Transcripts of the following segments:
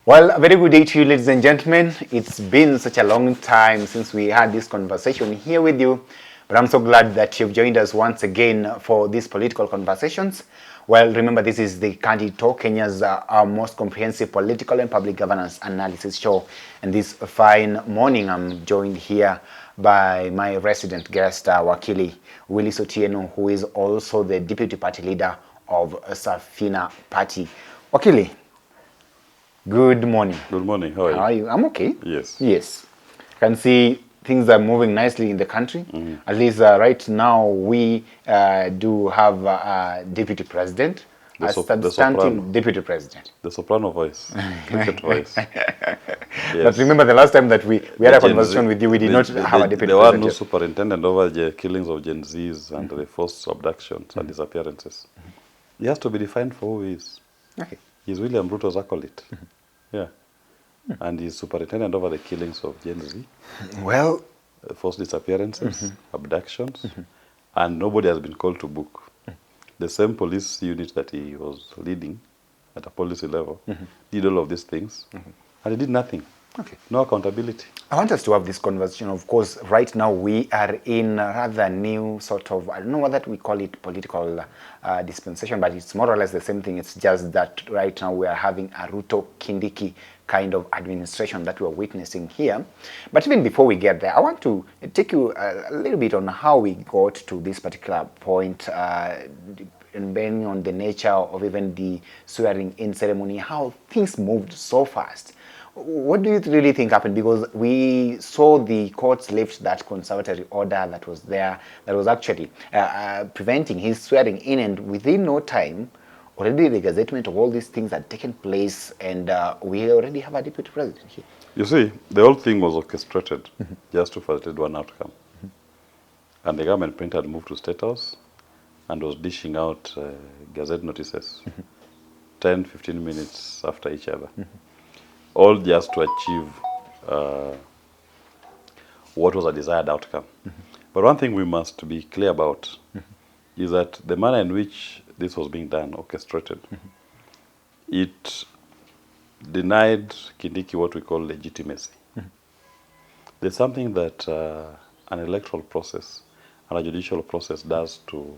Well, a very good day to you, ladies and gentlemen. It's been such a long time since we had this conversation here with you, but I'm so glad that you've joined us once again for these political conversations. Well, remember, this is the Candid Talk, Kenya's most comprehensive political and public governance analysis show. And this fine morning, I'm joined here by my resident guest, Wakili Willis Otieno, who is also the deputy party leader of Sabina Party. Wakili, good morning. Good morning. How are you? How are you? I'm okay. Yes. Yes. Can see things are moving nicely in the country. At least right now we do have a deputy president, a substantive deputy president. The soprano voice, cricket voice. Yes. But remember the last time that we had a conversation with you, we did not have a deputy president. There were no superintendent over the killings of Gen Zs and the forced abductions and disappearances. He has to be defined for who he is. Okay. He's William Ruto's acolyte. Yeah. And he's superintendent over the killings of Gen Z. Well, forced disappearances, abductions, and nobody has been called to book. The same police unit that he was leading at a policy level did all of these things, and he did nothing. Okay. No accountability. I want us to have this conversation. Of course, right now we are in a rather new sort of, I don't know whether we call it political dispensation, but it's more or less the same thing. It's just that right now we are having a Ruto-Kindiki kind of administration that we're witnessing here. But even before we get there, I want to take you a little bit on how we got to this particular point, depending on the nature of even the swearing-in ceremony, how things moved so fast. What do you really think happened? Because we saw the courts lift that conservatory order that was there, that was actually preventing his swearing in, and within no time, already the gazettement of all these things had taken place, and we already have a deputy president here. You see, the whole thing was orchestrated just to facilitate one outcome. And the government printer had moved to State House and was dishing out gazette notices 10, 15 minutes after each other. All just to achieve what was a desired outcome. But one thing we must be clear about is that the manner in which this was being done, orchestrated, it denied Kindiki what we call legitimacy. There's something that an electoral process and a judicial process does to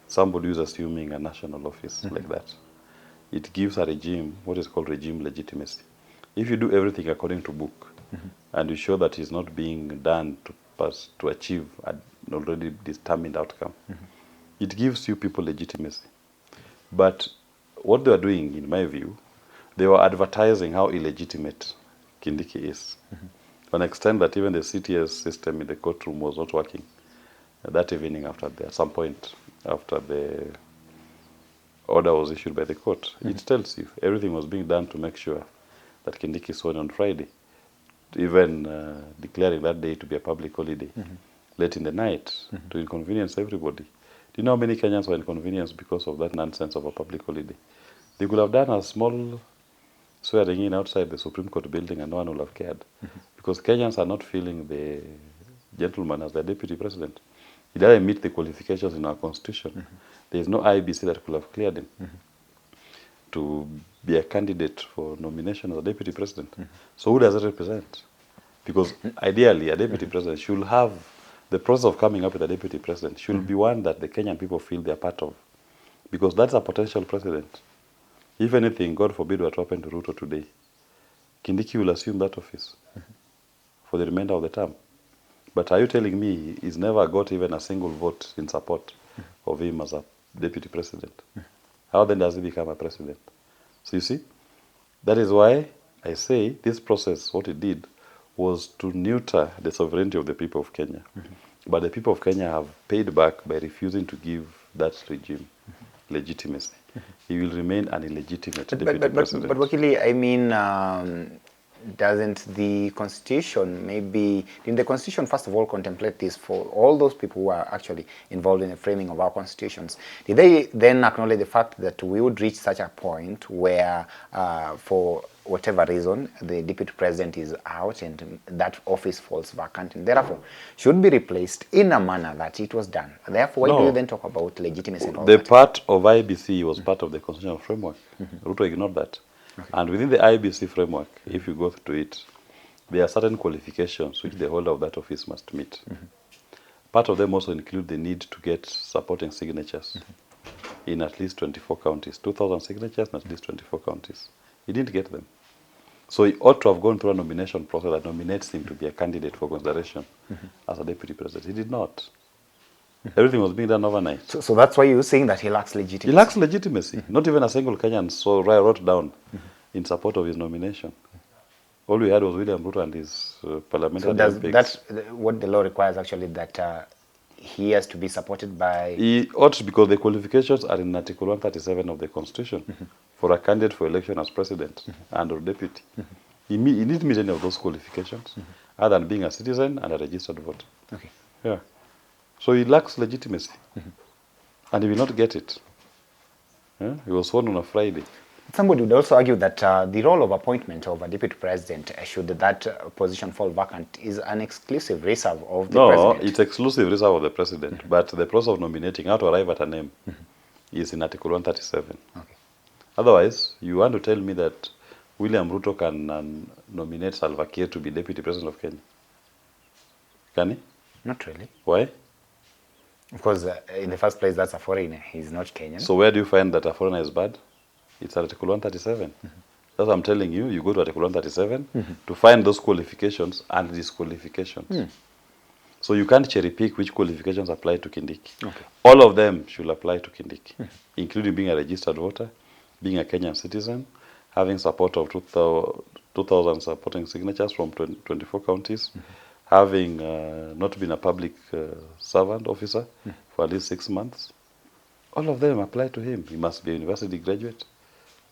somebody who's assuming a national office like that. It gives a regime what is called regime legitimacy. If you do everything according to book, and you show that it's not being done to achieve an already determined outcome, it gives you people legitimacy. But what they were doing, in my view, they were advertising how illegitimate Kindiki is. To an extent that even the CTS system in the courtroom was not working that evening at some point after the order was issued by the court. It tells you everything was being done to make sure that Kindiki sworn on Friday, even declaring that day to be a public holiday, late in the night, to inconvenience everybody. Do you know how many Kenyans were inconvenienced because of that nonsense of a public holiday? They could have done a small swearing in outside the Supreme Court building and no one would have cared. Because Kenyans are not feeling the gentleman as their deputy president. He doesn't meet the qualifications in our constitution. There is no IBC that could have cleared him to be a candidate for nomination as a deputy president. So who does it represent? Because ideally, a deputy president should have the process of coming up with a deputy president should be one that the Kenyan people feel they are part of. Because that's a potential precedent. If anything, God forbid what happened to Ruto today, Kindiki will assume that office for the remainder of the term. But are you telling me he's never got even a single vote in support of him as a deputy president? How then does he become a president? So you see, that is why I say this process, what it did, was to neuter the sovereignty of the people of Kenya. But the people of Kenya have paid back by refusing to give that regime legitimacy. He will remain an illegitimate deputy president. But Wakili, I mean, doesn't the Constitution didn't the Constitution first of all contemplate this for all those people who are actually involved in the framing of our constitutions? Did they then acknowledge the fact that we would reach such a point where, for whatever reason, the deputy president is out and that office falls vacant and therefore should be replaced in a manner that it was done? Therefore, why do you then talk about legitimacy and all the that? part of IBC was part of the constitutional framework. Ruto ignored that. And within the IBC framework, if you go to it, there are certain qualifications which the holder of that office must meet. Part of them also include the need to get supporting signatures in at least 24 counties, 2,000 signatures in at least 24 counties. He didn't get them. So he ought to have gone through a nomination process that nominates him to be a candidate for consideration as a deputy president. He did not. Everything was being done overnight. So that's why you're saying that he lacks legitimacy? He lacks legitimacy. Not even a single Kenyan wrote down in support of his nomination. All we had was William Ruto and his parliamentary MPs. That's what the law requires, actually, that he has to be supported by... He ought to, because the qualifications are in Article 137 of the Constitution for a candidate for election as president and or deputy. He needs to meet any of those qualifications, other than being a citizen and a registered voter. Okay. Yeah. So he lacks legitimacy, and he will not get it. Yeah? He was sworn on a Friday. Somebody would also argue that the role of appointment of a deputy president, should that position fall vacant, is an exclusive reserve of the president. No, it's exclusive reserve of the president, but the process of nominating, how to arrive at a name, is in Article 137. Okay. Otherwise, you want to tell me that William Ruto can nominate Salva Kiir to be deputy president of Kenya? Can he? Not really. Why? Because in the first place, that's a foreigner. He's not Kenyan. So where do you find that a foreigner is bad? It's Article 137. That's what I'm telling you. You go to Article 137 to find those qualifications and disqualifications. So you can't cherry pick which qualifications apply to Kindiki. Okay. All of them should apply to Kindiki, including being a registered voter, being a Kenyan citizen, having support of 2,000 supporting signatures from 24 counties, having not been a public servant officer for at least 6 months. All of them apply to him. He must be a university graduate.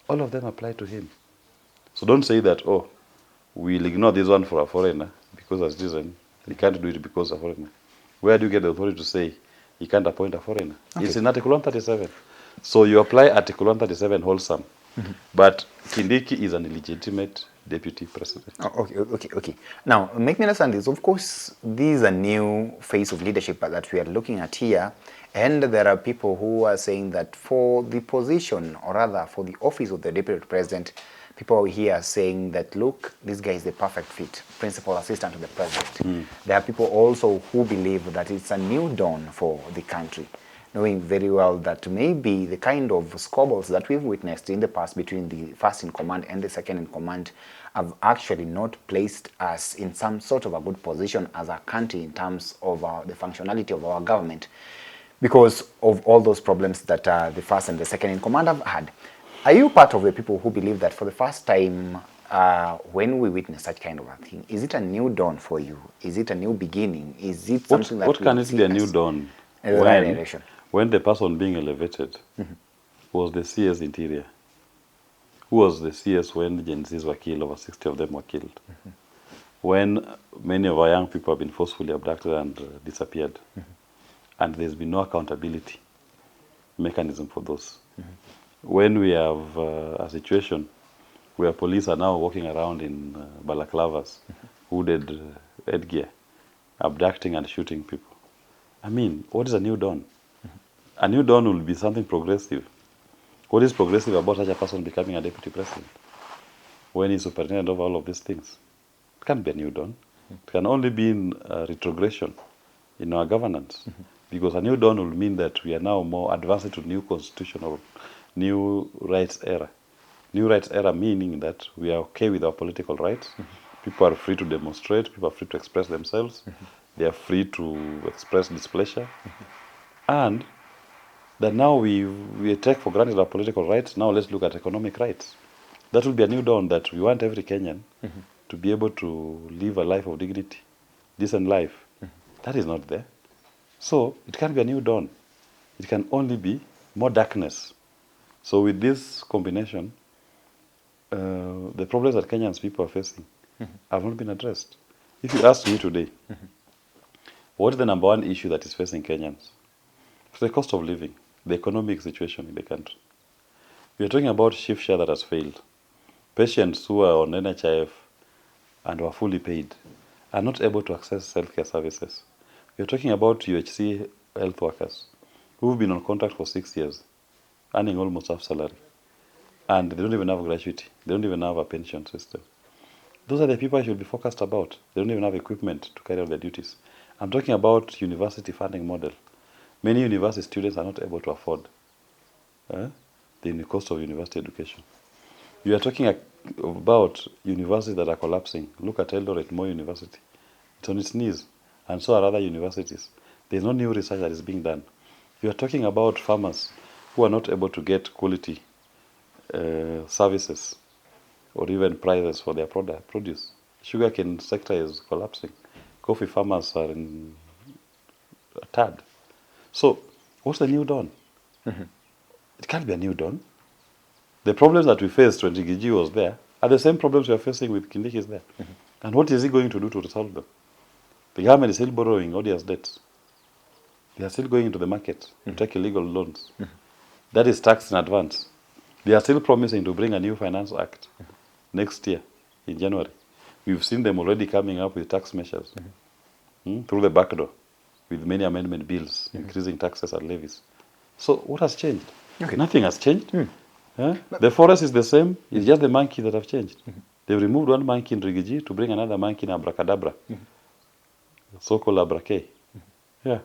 All of them apply to him. So don't say that, oh, we'll ignore this one for a foreigner because as citizen, he can't do it because a foreigner. Where do you get the authority to say he can't appoint a foreigner? Okay. It's in Article 137. So you apply Article 137 wholesome. But Kindiki is an illegitimate deputy president. Oh, okay. Now, make me understand this. Of course, this is a new phase of leadership that we are looking at here. And there are people who are saying that for the position, or rather for the office of the deputy president, people here are saying that, look, this guy is the perfect fit, principal assistant to the president. There are people also who believe that it's a new dawn for the country, knowing very well that maybe the kind of squabbles that we've witnessed in the past between the first in command and the second in command have actually not placed us in some sort of a good position as a country in terms of the functionality of our government, because of all those problems that the first and the second in command have had. Are you part of the people who believe that for the first time, when we witness such kind of a thing, is it a new dawn for you? Is it a new beginning? Is it something what can it be a new dawn? When the person being elevated was the CS Interior, who was the CS when Gen Zs were killed, over 60 of them were killed, when many of our young people have been forcefully abducted and disappeared, and there's been no accountability mechanism for those. When we have a situation where police are now walking around in balaclavas, hooded headgear, abducting and shooting people. I mean, what is a new dawn? A new dawn will be something progressive. What is progressive about such a person becoming a deputy president when he's superintendent of all of these things? It can't be a new dawn. It can only be in retrogression in our governance. Because a new dawn will mean that we are now more advanced to new constitutional, new rights era. New rights era meaning that we are okay with our political rights. People are free to demonstrate. People are free to express themselves. They are free to express displeasure. And that now we take for granted our political rights. Now let's look at economic rights. That will be a new dawn, that we want every Kenyan to be able to live a life of dignity, decent life. That is not there. So it can't be a new dawn. It can only be more darkness. So with this combination, the problems that Kenyans people are facing have not been addressed. If you ask me today, what is the number one issue that is facing Kenyans? It's the cost of living, the economic situation in the country. We are talking about shift share that has failed. Patients who are on NHIF and were fully paid are not able to access healthcare services. We are talking about UHC health workers who've been on contract for 6 years, earning almost half salary. and they don't even have gratuity. They don't even have a pension system. Those are the people I should be focused about. They don't even have equipment to carry out their duties. I'm talking about university funding model. Many university students are not able to afford the cost of university education. You are talking about universities that are collapsing. Look at Eldoret Moi University. It's on its knees. And so are other universities. There's no new research that is being done. You are talking about farmers who are not able to get quality services or even prices for their produce. Sugarcane sector is collapsing. Coffee farmers are in a tad. So, what's the new dawn? It can't be a new dawn. The problems that we faced when Rigiji was there are the same problems we are facing with Kindiki is there. And what is he going to do to resolve them? The government is still borrowing odious debts. They are still going into the market to take illegal loans. That is taxed in advance. They are still promising to bring a new finance act next year in January. We've seen them already coming up with tax measures through the back door with many amendment bills, increasing taxes and levies. So what has changed? Okay. Nothing has changed. The forest is the same. It's just the monkey that have changed. They've removed one monkey in Rigiji to bring another monkey in Abracadabra, so-called Abrake. Yeah.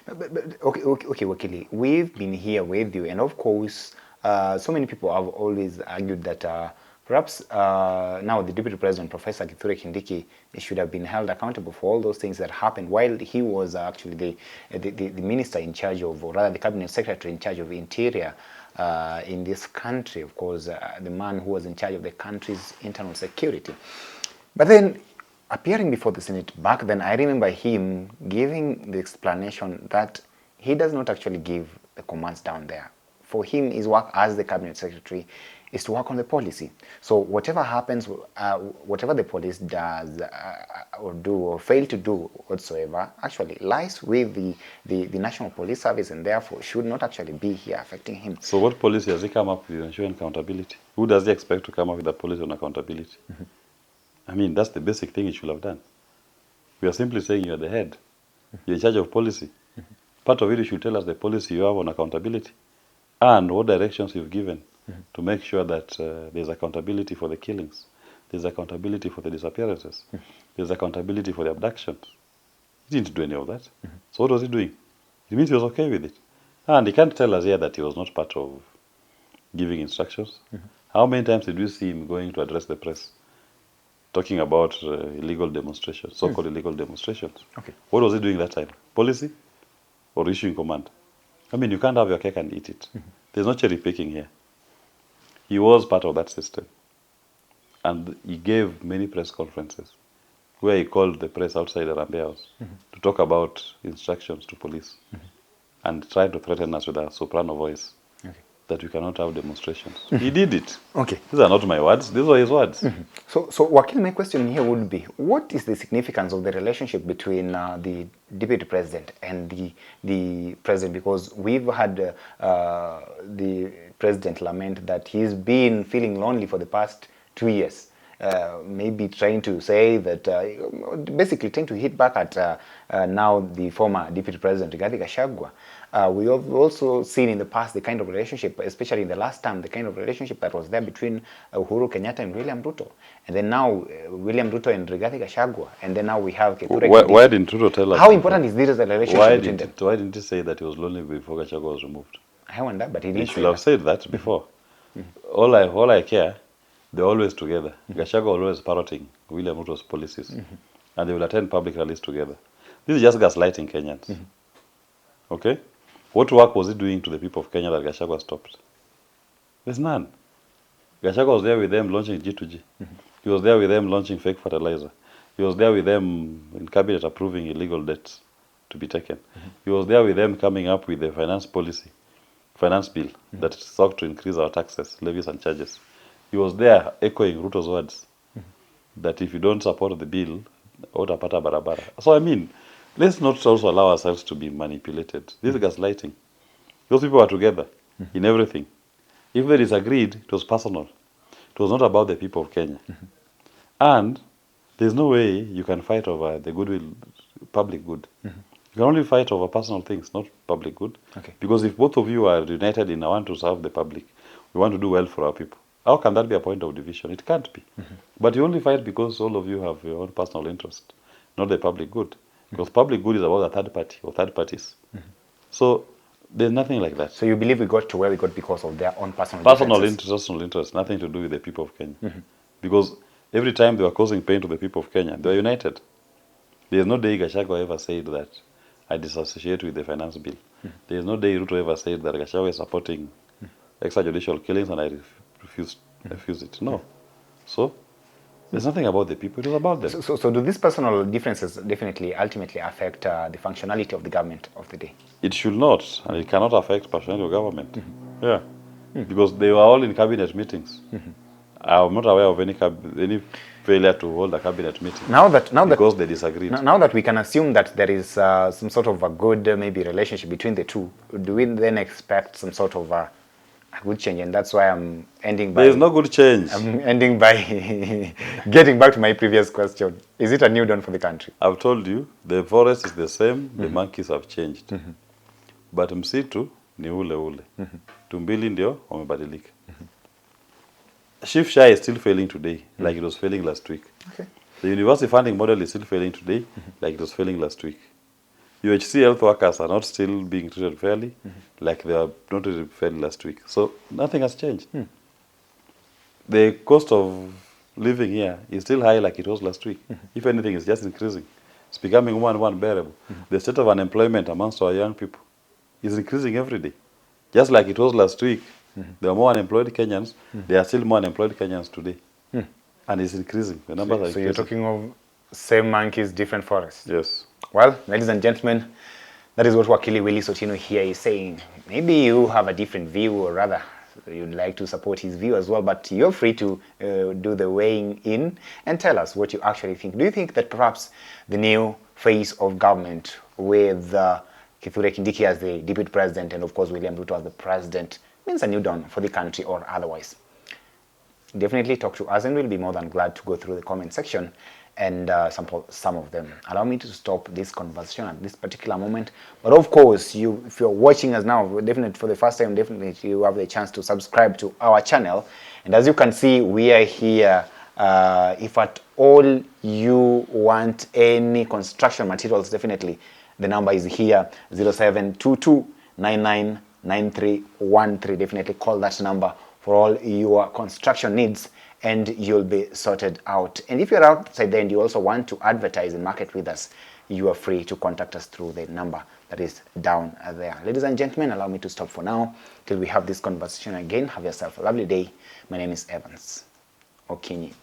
But okay, Wakili, we've been here with you, and of course, so many people have always argued that perhaps now the Deputy President, Professor Kithure-Kindiki, should have been held accountable for all those things that happened while he was actually the minister in charge of, or rather the cabinet secretary in charge of interior in this country, of course, the man who was in charge of the country's internal security. But then, appearing before the Senate back then, I remember him giving the explanation that he does not actually give the commands down there. For him, his work as the cabinet secretary is to work on the policy. So whatever happens, whatever the police does or do or fail to do whatsoever, actually lies with the National Police Service, and therefore should not actually be here affecting him. So what policy has he come up with ensuring accountability? Who does he expect to come up with a policy on accountability? I mean, that's the basic thing he should have done. We are simply saying you are the head. You're in charge of policy. Part of it, you should tell us the policy you have on accountability and what directions you've given to make sure that there's accountability for the killings, there's accountability for the disappearances, there's accountability for the abductions. He didn't do any of that. So what was he doing? It means he was okay with it. And he can't tell us here that he was not part of giving instructions. How many times did we see him going to address the press, talking about illegal demonstrations, so-called illegal demonstrations? Okay. What was he doing that time? Policy or issuing command? I mean, you can't have your cake and eat it. There's no cherry picking here. He was part of that system. And he gave many press conferences where he called the press outside the Rambe House to talk about instructions to police and tried to threaten us with a soprano voice that we cannot have demonstrations. He did it. Okay. These are not my words. These were his words. So Wakil, my question here would be, what is the significance of the relationship between the Deputy President and the President? Because we've had the President lament that he's been feeling lonely for the past 2 years. Maybe trying to say that, basically trying to hit back at now the former Deputy President, Rigathi Gachagua. We have also seen in the past the kind of relationship, especially in the last time, the kind of relationship that was there between Uhuru Kenyatta and William Ruto. And then now, William Ruto and Rigathi Gachagua. And then now we have Kithure-Kindiki. Why didn't Ruto tell us? How important is this relationship between them? Why didn't he say that he was lonely before Gachagua was removed? I wonder, but he He didn't should say have said that before. All I care, they're always together. Gachagua always parroting William Ruto's policies. And they will attend public rallies together. This is just gaslighting Kenyans. Okay? What work was he doing to the people of Kenya that Gachagua stopped? There's none. Gachagua was there with them launching G2G. He was there with them launching fake fertilizer. He was there with them in cabinet approving illegal debts to be taken. He was there with them coming up with the finance bill that sought to increase our taxes, levies and charges. He was there echoing Ruto's words that if you don't support the bill, utapata barabara. So I mean, let's not also allow ourselves to be manipulated. This is gaslighting. Those people were together in everything. If they disagreed, it was personal. It was not about the people of Kenya. And there's no way you can fight over the goodwill, public good. You can only fight over personal things, not public good. Okay. Because if both of you are united in I want to serve the public, we want to do well for our people, How can that be a point of division? It can't be. But you only fight because all of you have your own personal interest, not the public good. Because public good is about a third party or third parties. So there's nothing like that. So you believe we got to where we got because of their own personal Interest, personal interest, nothing to do with the people of Kenya. Because every time they were causing pain to the people of Kenya, they were united. There's no day Gachagua ever said that I disassociate with the finance bill. There's no day Ruto ever said that Gachagua is supporting extrajudicial killings and I refuse it. No. So there's nothing about the people, it was about them. So do these personal differences definitely ultimately affect the functionality of the government of the day? It should not, and it cannot affect functionality of government. Yeah. Because they were all in cabinet meetings. I'm not aware of any failure to hold a cabinet meeting because they disagreed. Now that we can assume that there is some sort of a good maybe relationship between the two, do we then expect some sort of a good change? And that's why I'm ending by... There is no good change. I'm ending by getting back to my previous question. Is it a new dawn for the country? I've told you, the forest is the same, the monkeys have changed. But msitu ni ule ule. Tumbili ndio wamebadilika. Shift Share is still failing today, like it was failing last week. Okay. The university funding model is still failing today, like it was failing last week. UHC health workers are not still being treated fairly, like they are not treated fairly last week. So nothing has changed. The cost of living here is still high like it was last week. If anything, it's just increasing. It's becoming more and more unbearable. The state of unemployment amongst our young people is increasing every day. Just like it was last week, there are more unemployed Kenyans. There are still more unemployed Kenyans today. And it's increasing. The numbers are increasing. So you're talking of same monkeys, different forests? Yes. Well, ladies and gentlemen, that is what Wakili Willie Sotino here is saying. Maybe you have a different view, or rather, you'd like to support his view as well, but you're free to do the weighing in and tell us what you actually think. Do you think that perhaps the new phase of government with Ruto-Kindiki as the deputy president and of course William Ruto as the president means a new dawn for the country or otherwise? Definitely talk to us and we'll be more than glad to go through the comment section and sample some of them. Allow me to stop this conversation at this particular moment. But of course, if you're watching us now, definitely for the first time, definitely you have the chance to subscribe to our channel. And as you can see, we are here. If at all you want any construction materials, definitely the number is here, 0722999313. Definitely call that number for all your construction needs and you'll be sorted out. And if you're outside there and you also want to advertise and market with us, you are free to contact us through the number that is down there. Ladies and gentlemen, allow me to stop for now till we have this conversation again. Have yourself a lovely day. My name is Evans Okinyi.